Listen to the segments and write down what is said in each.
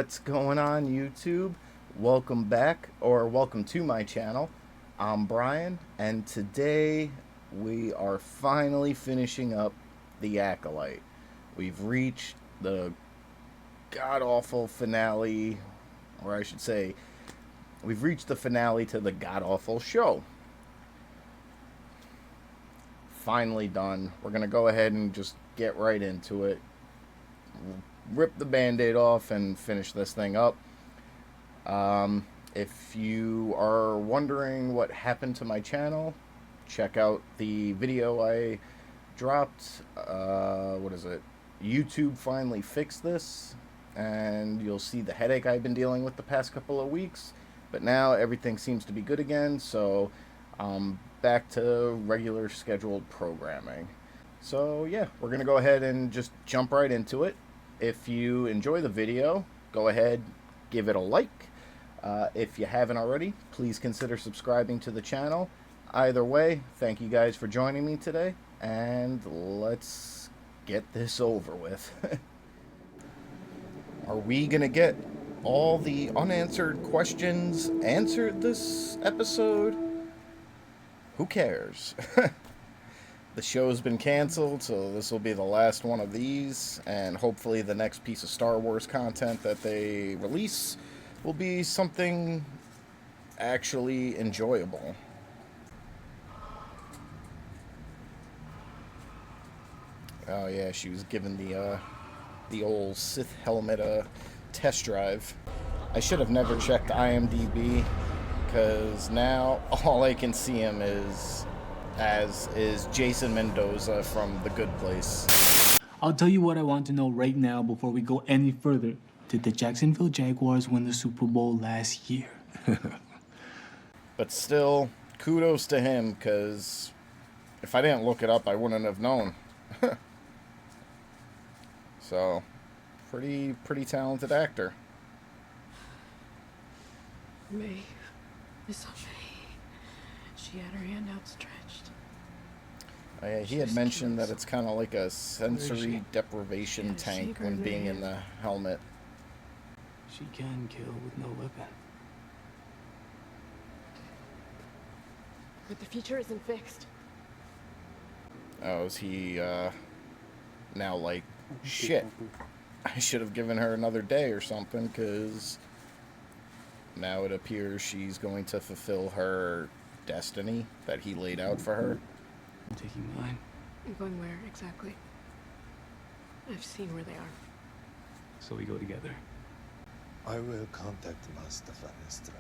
What's going on, YouTube? Welcome back, or welcome to my channel. I'm Brian, and today we are finally finishing up the Acolyte. We've reached the god-awful finale, or I should say, we've reached the finale to the god-awful show. Finally done. We're going to go ahead and just get right into it. Rip the band-aid off and finish this thing up. If you are wondering what happened to my channel, check out the video I dropped. What is it? YouTube finally fixed this, and you'll see the headache I've been dealing with the past couple of weeks. But now everything seems to be good again, so back to regular scheduled programming. So yeah, we're going to go ahead and just jump right into it. If you enjoy the video, go ahead, give it a like. If you haven't already, please consider subscribing to the channel. Either way, thank you guys for joining me today, and let's get this over with. Are we going to get all the unanswered questions answered this episode? Who cares? The show's been canceled, so this will be the last one of these, and hopefully the next piece of Star Wars content that they release will be something actually enjoyable. Oh yeah, she was given the old Sith helmet test drive. I should have never checked IMDb, because now all I can see him is Jason Mendoza from The Good Place. I'll tell you what I want to know right now before we go any further. Did the Jacksonville Jaguars win the Super Bowl last year? But still, kudos to him, because if I didn't look it up, I wouldn't have known. So, pretty talented actor. May. It's okay. She had her hand outstretched. He had mentioned that it's kind of like a sensory deprivation tank when being in the helmet. She can kill with no weapon. But the future isn't fixed. Oh, is he now like, shit, I should have given her another day or something, because now it appears she's going to fulfill her destiny that he laid out for her. I'm taking mine. Going where exactly? I've seen where they are. So we go together. I will contact Master Vanestra.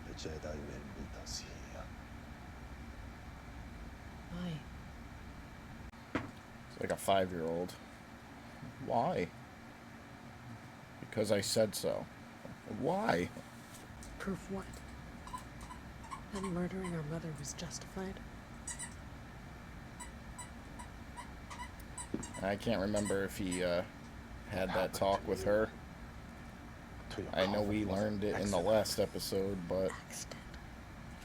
The Jedi will meet us here. Why? It's like a 5-year-old. Why? Because I said so. Why? Proof what? That murdering our mother was justified? I can't remember if he had that talk with her. I know we learned it in the last episode, but... Accident.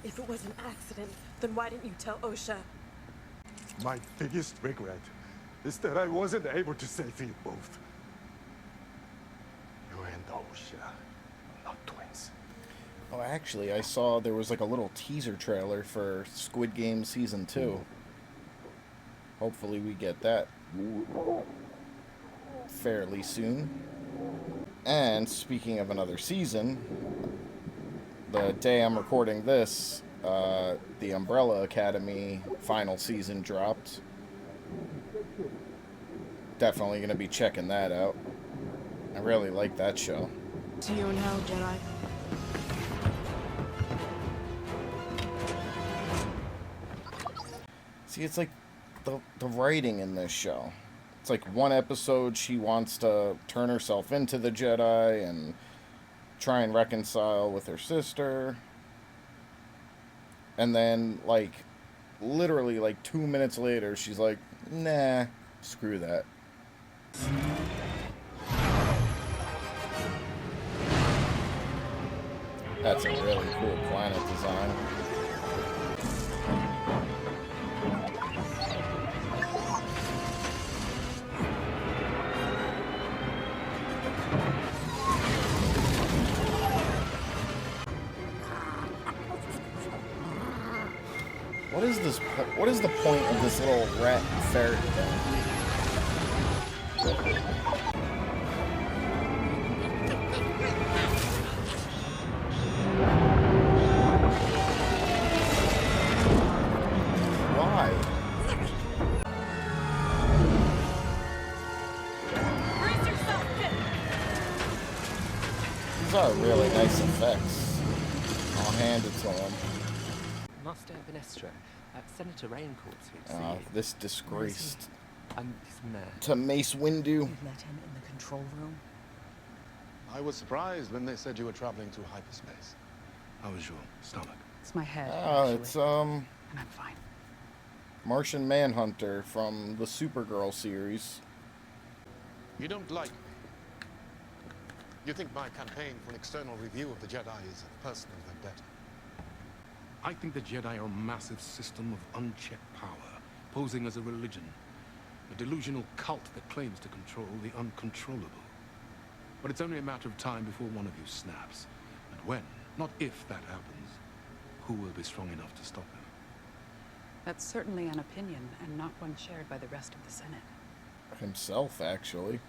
If it was an accident, then why didn't you tell Osha? My biggest regret is that I wasn't able to save you both. You and Osha are not twins. Oh, actually, I saw there was like a little teaser trailer for Squid Game Season 2. Hopefully we get that fairly soon. And speaking of another season, the day I'm recording this, the Umbrella Academy final season dropped. Definitely going to be checking that out. I really like that show. See you now, Jedi. See, it's like the writing in this show. It's like one episode she wants to turn herself into the Jedi and try and reconcile with her sister. And then, like, literally, like, 2 minutes later, she's like, nah, screw that. That's a really cool planet design. What is this? What is the point of this little rat and ferret thing? Why? Brace yourself, Pip! These are really nice effects. I'll hand it to him. Master Benestra, Senator Raincourt here to see you. This disgraced His mare. to Mace Windu. You let him in the control room? I was surprised when they said you were traveling through hyperspace. How is your stomach? It's my head, Ah, actually. it's And I'm fine. Martian Manhunter from the Supergirl series. You don't like me. You think my campaign for an external review of the Jedi is a personal vendetta. I think the Jedi are a massive system of unchecked power, posing as a religion. A delusional cult that claims to control the uncontrollable. But it's only a matter of time before one of you snaps. And when, not if that happens, who will be strong enough to stop him? That's certainly an opinion, and not one shared by the rest of the Senate. Himself, actually.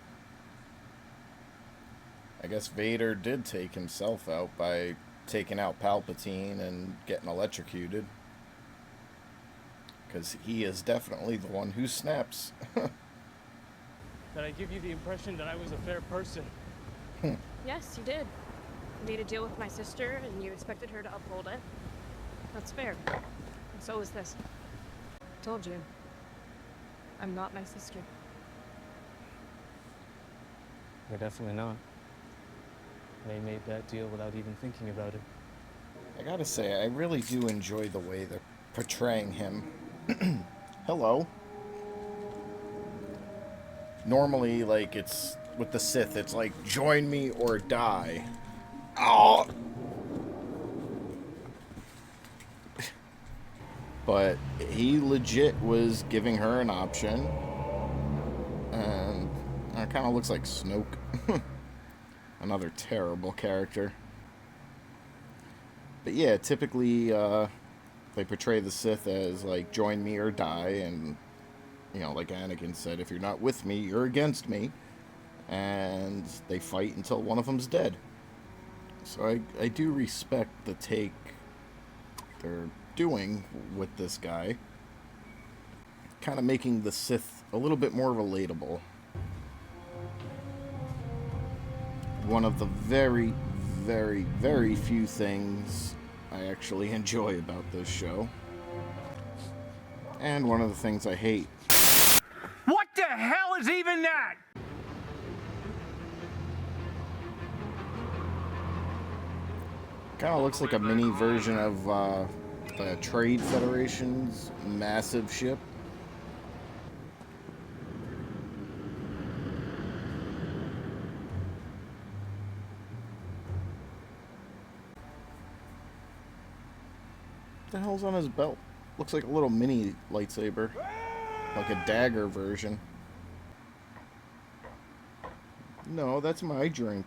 I guess Vader did take himself out by taking out Palpatine and getting electrocuted. Because he is definitely the one who snaps. Did I give you the impression that I was a fair person? Yes, you did. You made a deal with my sister, and you expected her to uphold it. That's fair. And so is this. Told you. I'm not my sister. You're definitely not. They made that deal without even thinking about it. I gotta say, I really do enjoy the way they're portraying him. Hello. Normally, like, it's with the Sith, it's like, join me or die. Oh! But he legit was giving her an option. And it kind of looks like Snoke. Another terrible character. But yeah, typically they portray the Sith as like, join me or die. And, you know, like Anakin said, if you're not with me, you're against me. And they fight until one of them's dead. So I do respect the take they're doing with this guy. Kind of making the Sith a little bit more relatable. One of the very, very, very few things I actually enjoy about this show. And one of the things I hate. What the hell is even that? Kind of looks like a mini version of the Trade Federation's massive ship. What the hell's on his belt? Looks like a little mini lightsaber. Like a dagger version. No, that's my drink.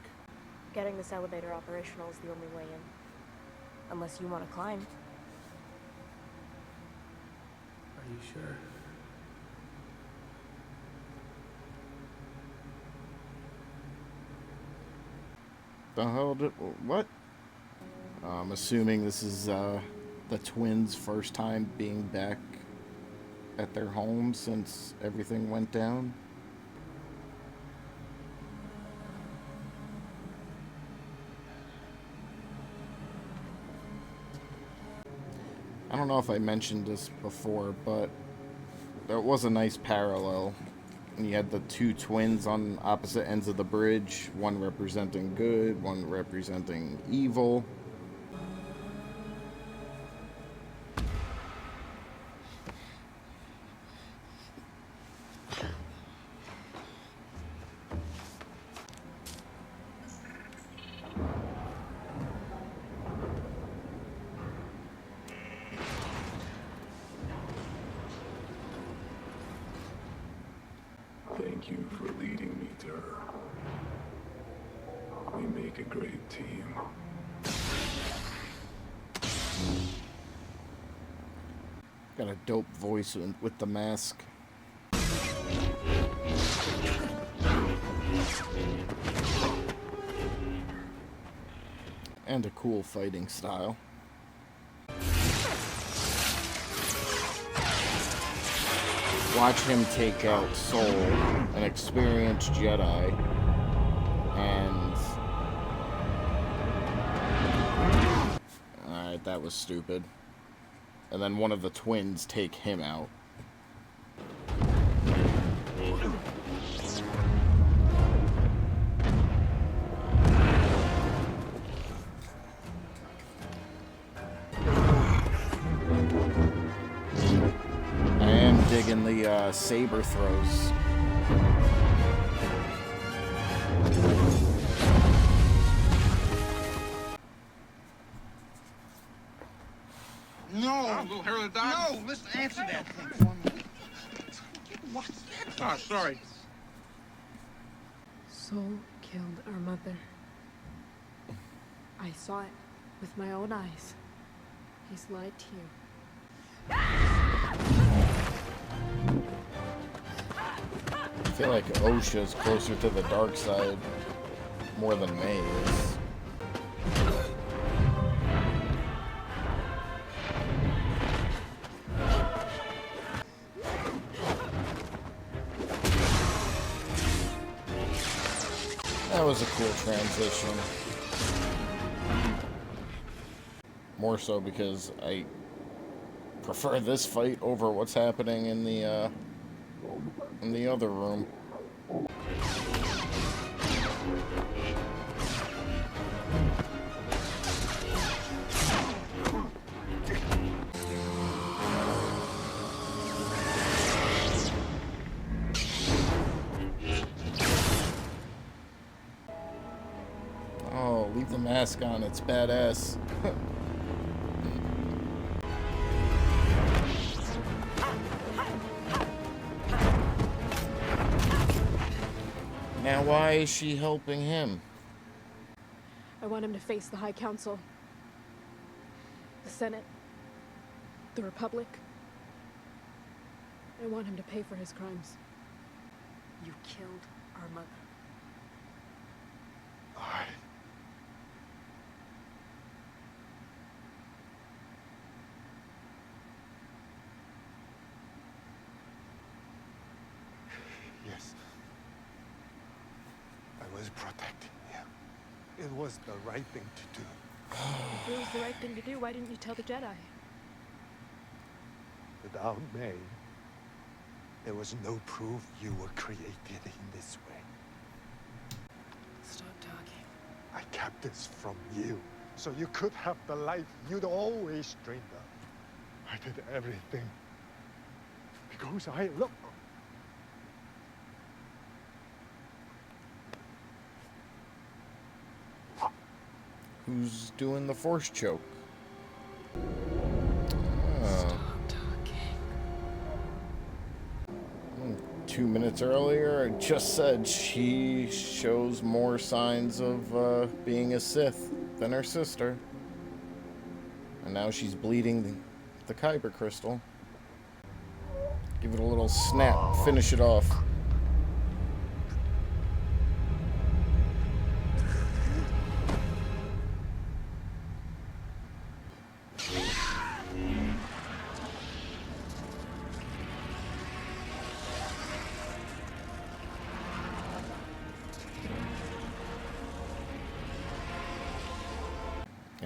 Getting this elevator operational is the only way in. Unless you want to climb. Are you sure? The hell did... What? I'm assuming this is the twins' first time being back at their home since everything went down. I don't know if I mentioned this before, but there was a nice parallel. And you had the two twins on opposite ends of the bridge, one representing good, one representing evil. Thank you for leading me to her. We make a great team. Got a dope voice with the mask. And a cool fighting style. Watch him take out Soul, an experienced Jedi, and... Alright, that was stupid. And then one of the twins take him out. Digging the saber throws. No! No! Let's answer that thing for me. What's that? Oh, sorry. Soul killed our mother. I saw it with my own eyes. He's lied to you. I feel like OSHA's closer to the dark side more than May is. That was a cool transition. More so because I prefer this fight over what's happening in the other room. Oh, leave the mask on, it's badass. Now, why is she helping him? I want him to face the High Council, the Senate, the Republic. I want him to pay for his crimes. You killed our mother. Yes. I was protecting you. It was the right thing to do. If it was the right thing to do, why didn't you tell the Jedi? Without May, there was no proof you were created in this way. Stop talking. I kept this from you, so you could have the life you'd always dreamed of. I did everything because I love. Who's doing the force choke? Stop talking. 2 minutes earlier, I just said she shows more signs of being a Sith than her sister. And now she's bleeding the Kyber crystal. Give it a little snap, finish it off.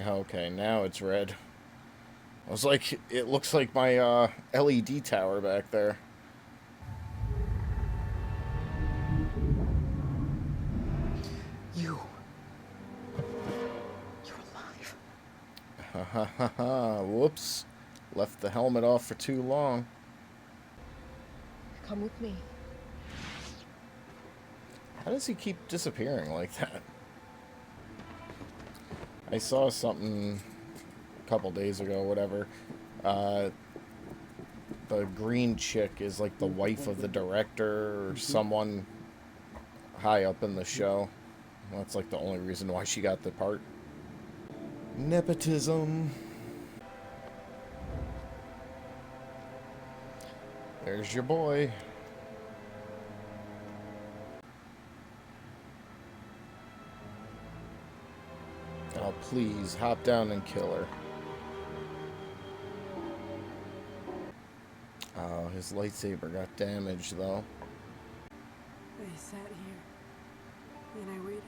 Okay, now it's red. I was like, it looks like my LED tower back there. You're alive. Ha ha ha ha. Whoops. Left the helmet off for too long. Come with me. How does he keep disappearing like that? I saw something a couple days ago, whatever. The green chick is like the wife of the director or someone high up in the show. That's like the only reason why she got the part. Nepotism. There's your boy. Oh, please, hop down and kill her. Oh, his lightsaber got damaged, though. I sat here, and I waited.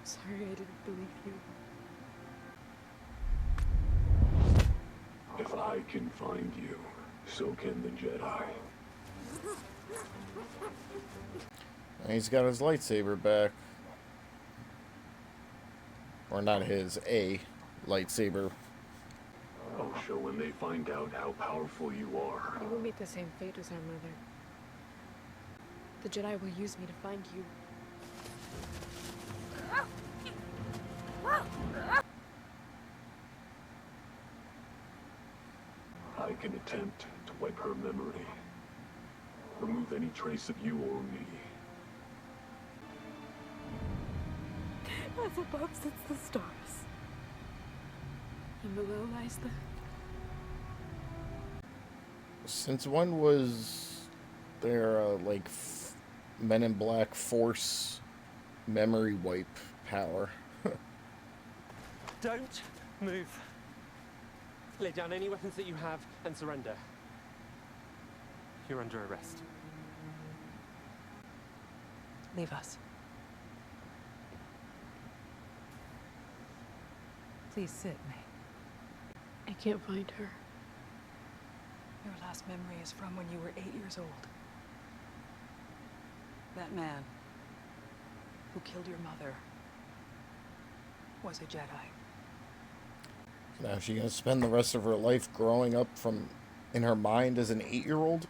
Sorry I didn't believe you. If I can find you, so can the Jedi. And he's got his lightsaber back. Or not his, a lightsaber. I'll show when they find out how powerful you are. You will meet the same fate as our mother. The Jedi will use me to find you. I can attempt to wipe her memory. Remove any trace of you or me. As above sits the stars, and below lies the... Since when was there, like, Men in Black Force memory wipe power? Don't move. Lay down any weapons that you have and surrender. You're under arrest. Leave us. Please sit, May. I can't find her. Your last memory is from when you were 8 years old. That man who killed your mother was a Jedi. Now is she gonna spend the rest of her life growing up from in her mind as an 8-year-old?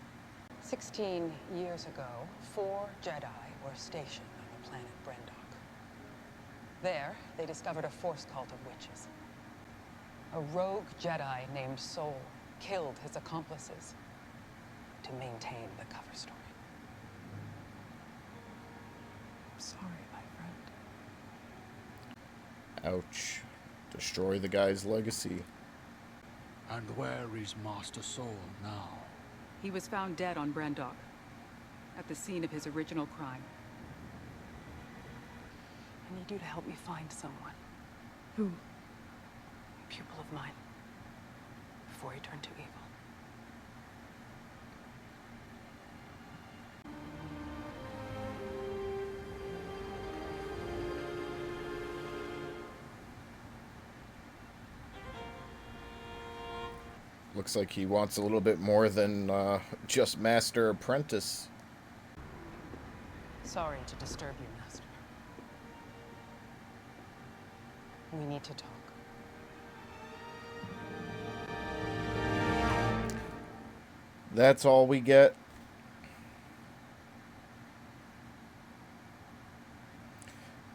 16 years ago, 4 Jedi were stationed on the planet Brendok. There, they discovered a force cult of witches. A rogue Jedi named Soul killed his accomplices to maintain the cover story. I'm sorry, my friend. Ouch. Destroy the guy's legacy. And where is Master Soul now? He was found dead on Brendok, at the scene of his original crime. I need you to help me find someone. Who? A pupil of mine, before he turned to evil. Looks like he wants a little bit more than just Master Apprentice. Sorry to disturb you, Master. We need to talk. That's all we get.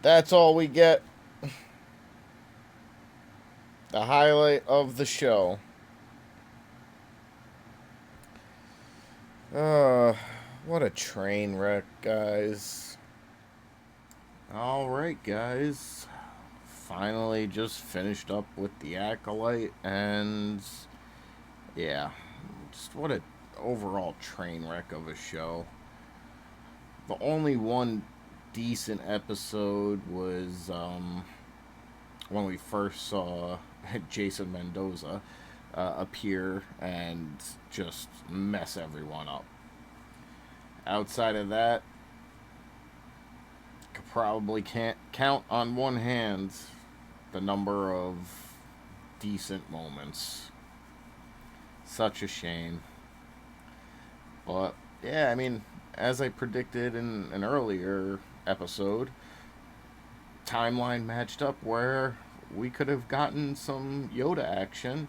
That's all we get. The highlight of the show. What a train wreck, guys. Alright, guys. Finally just finished up with the Acolyte, and yeah, just what a overall train wreck of a show. The only one decent episode was when we first saw Jason Mendoza appear and just mess everyone up. Outside of that, could probably can't count on one hand the number of decent moments. Such a shame. But yeah, I mean, as I predicted in an earlier episode, timeline matched up where we could have gotten some Yoda action.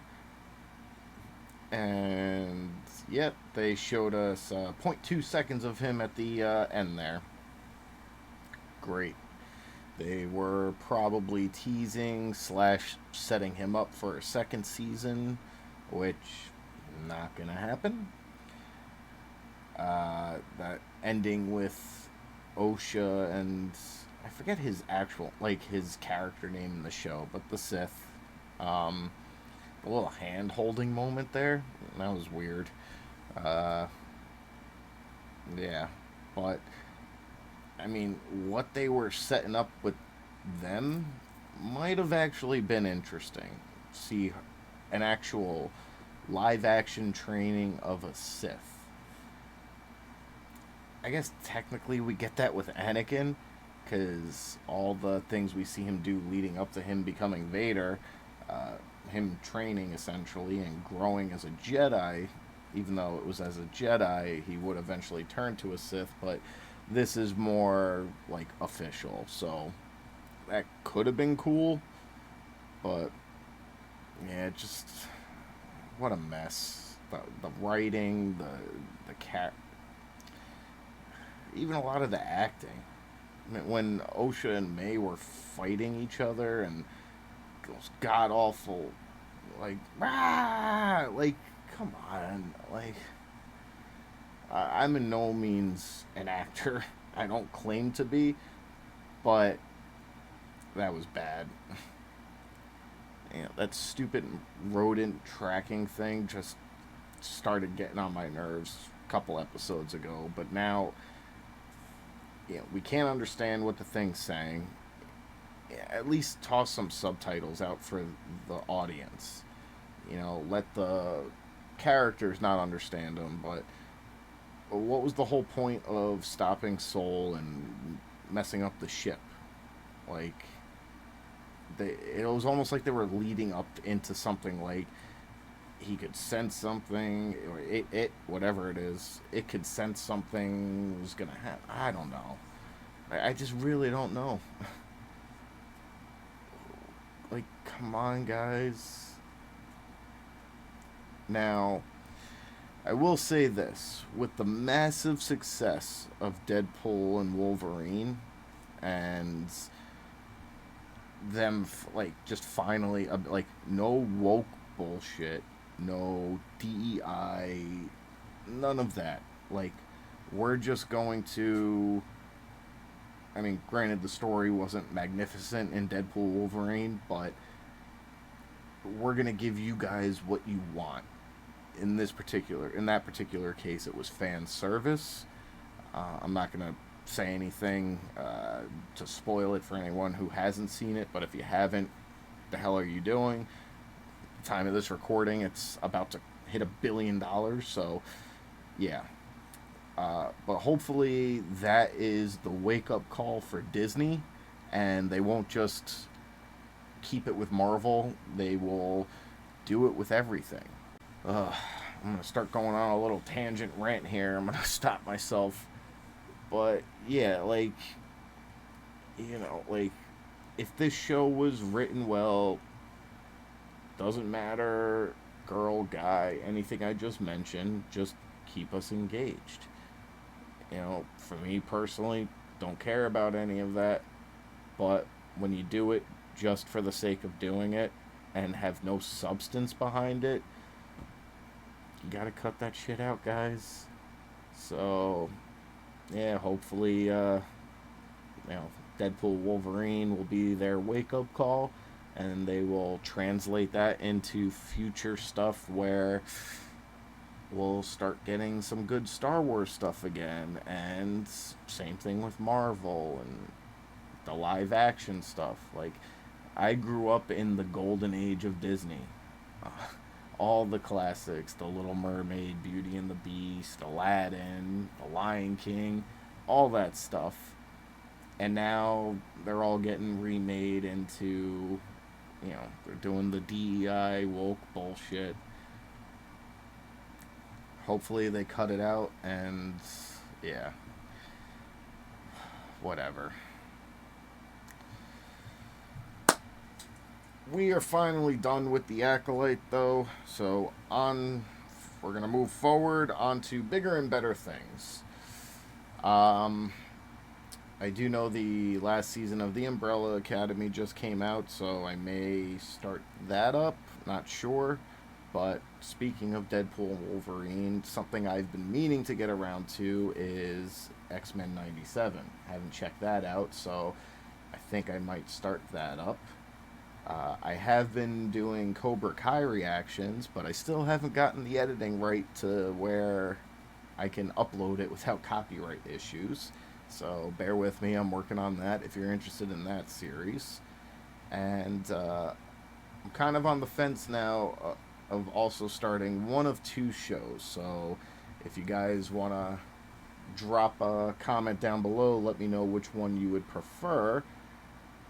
And yet they showed us 0.2 seconds of him at the end there. Great. They were probably teasing / setting him up for a second season, which not gonna happen. That ending with Osha and I forget his actual, like, his character name in the show, but the Sith. a little hand-holding moment there. That was weird. Uh, yeah, but I mean, what they were setting up with them might have actually been interesting. See an actual live-action training of a Sith. I guess technically we get that with Anakin, because all the things we see him do leading up to him becoming Vader, him training essentially and growing as a Jedi, even though it was as a Jedi, he would eventually turn to a Sith, but this is more like official, so that could have been cool, but yeah, just what a mess. The writing, the cat, even a lot of the acting. I mean, when Osha and May were fighting each other and those god awful, like, like, come on, like, I'm in no means an actor. I don't claim to be, but that was bad. You know, that stupid rodent tracking thing just started getting on my nerves a couple episodes ago, but now, you know, we can't understand what the thing's saying. At least toss some subtitles out for the audience. You know, let the characters not understand them, but what was the whole point of stopping Soul and messing up the ship? Like, it was almost like they were leading up into something, like he could sense something, or whatever it is, it could sense something was gonna happen. I don't know. I just really don't know. Like, come on, guys. Now, I will say this. With the massive success of Deadpool and Wolverine, and them, like, just finally, like, no woke bullshit, no DEI, none of that. Like, we're just going to... I mean, granted, the story wasn't magnificent in Deadpool Wolverine, but we're going to give you guys what you want. In that particular case, it was fan service. I'm not going to say anything to spoil it for anyone who hasn't seen it, but if you haven't, the hell are you doing? At the time of this recording, it's about to hit $1 billion, so yeah. But hopefully that is the wake-up call for Disney, and they won't just keep it with Marvel. They will do it with everything. I'm going to start going on a little tangent rant here. I'm going to stop myself. But, yeah, like, you know, like, if this show was written well, doesn't matter, girl, guy, anything I just mentioned, just keep us engaged. You know, for me personally, don't care about any of that, but when you do it just for the sake of doing it and have no substance behind it, you gotta cut that shit out, guys. So, yeah, hopefully, you know, Deadpool Wolverine will be their wake-up call, and they will translate that into future stuff where we'll start getting some good Star Wars stuff again, and same thing with Marvel and the live action stuff. Like, I grew up in the golden age of Disney. All the classics, The Little Mermaid, Beauty and the Beast, Aladdin, The Lion King, all that stuff. And now they're all getting remade into, you know, they're doing the DEI woke bullshit. Hopefully they cut it out, and yeah, whatever. We are finally done with the Acolyte, though, so we're going to move forward onto bigger and better things. I do know the last season of The Umbrella Academy just came out, so I may start that up, not sure. But speaking of Deadpool and Wolverine, something I've been meaning to get around to is X-Men 97. I haven't checked that out, so I think I might start that up. I have been doing Cobra Kai reactions, but I still haven't gotten the editing right to where I can upload it without copyright issues. So bear with me, I'm working on that if you're interested in that series. And I'm kind of on the fence now of also starting one of two shows. So if you guys want to drop a comment down below, let me know which one you would prefer.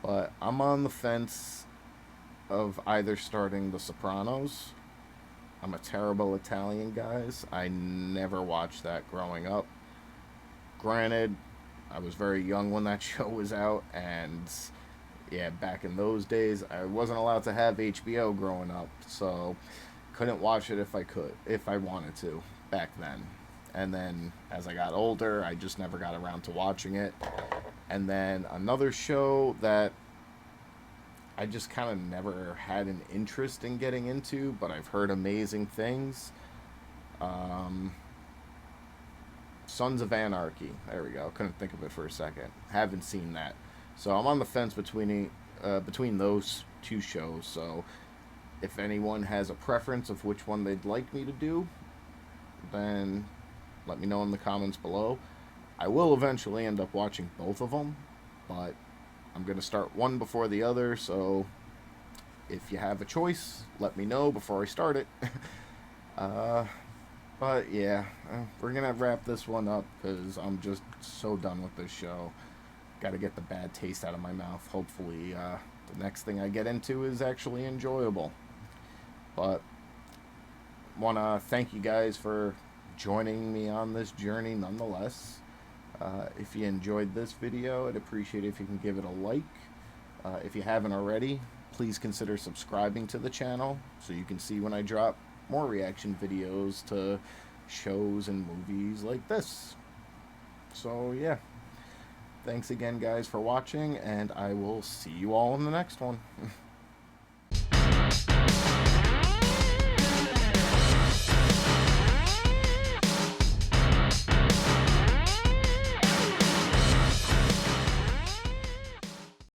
But I'm on the fence of either starting The Sopranos. I'm a terrible Italian, guys. I never watched that growing up. Granted, I was very young when that show was out, and yeah, back in those days, I wasn't allowed to have HBO growing up, so couldn't watch it if I wanted to back then. And then as I got older, I just never got around to watching it. And then another show that I just kind of never had an interest in getting into, but I've heard amazing things. Sons of Anarchy. There we go. Couldn't think of it for a second. Haven't seen that. So I'm on the fence between those two shows. So if anyone has a preference of which one they'd like me to do, then let me know in the comments below. I will eventually end up watching both of them, but I'm going to start one before the other, so if you have a choice, let me know before I start it. But yeah, we're going to wrap this one up because I'm just so done with this show. Got to get the bad taste out of my mouth. Hopefully the next thing I get into is actually enjoyable. But want to thank you guys for joining me on this journey nonetheless. If you enjoyed this video, I'd appreciate it if you can give it a like. If you haven't already, please consider subscribing to the channel so you can see when I drop more reaction videos to shows and movies like this. So yeah, thanks again guys for watching, and I will see you all in the next one.